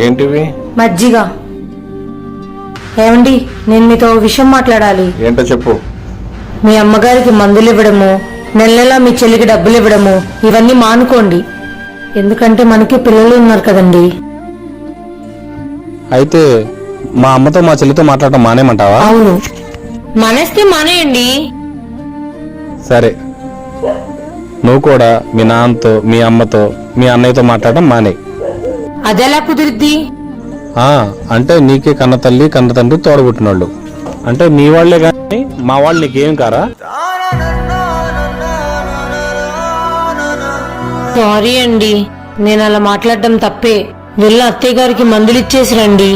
ఏంటివి? మజ్జిగ. ఏమండి, నేను మీతో విషయం మాట్లాడాలి. ఏంటో చెప్పు. మీ అమ్మగారికి మందులు ఇవ్వడము, నెల నెలా మీ చెల్లికి డబ్బులు ఇవ్వడము ఇవన్నీ మానుకోండి. ఎందుకంటే మనకి పిల్లలు ఉన్నారు కదండి. అయితే మా అమ్మతో మా చెల్లితో మాట్లాడటం మానేమంటావా? అవును, మానేస్తే మానేయండి. సరే, నువ్వు కూడా మీ నాన్నతో మీ అమ్మతో మీ అన్నయ్యతో మాట్లాడటం మానే. అదెలా కుదిరిద్ది? అంటే నీకే కన్న తల్లి కన్న తండ్రి తోడబుట్టినోళ్ళు, అంటే మీ వాళ్లే కానీ మా వాళ్ళు నీకేం కారా? సారీ అండి, నేను అలా మాట్లాడటం తప్పే. వెళ్ళి అత్తయ్య గారికి మందులు ఇచ్చేసి రండి.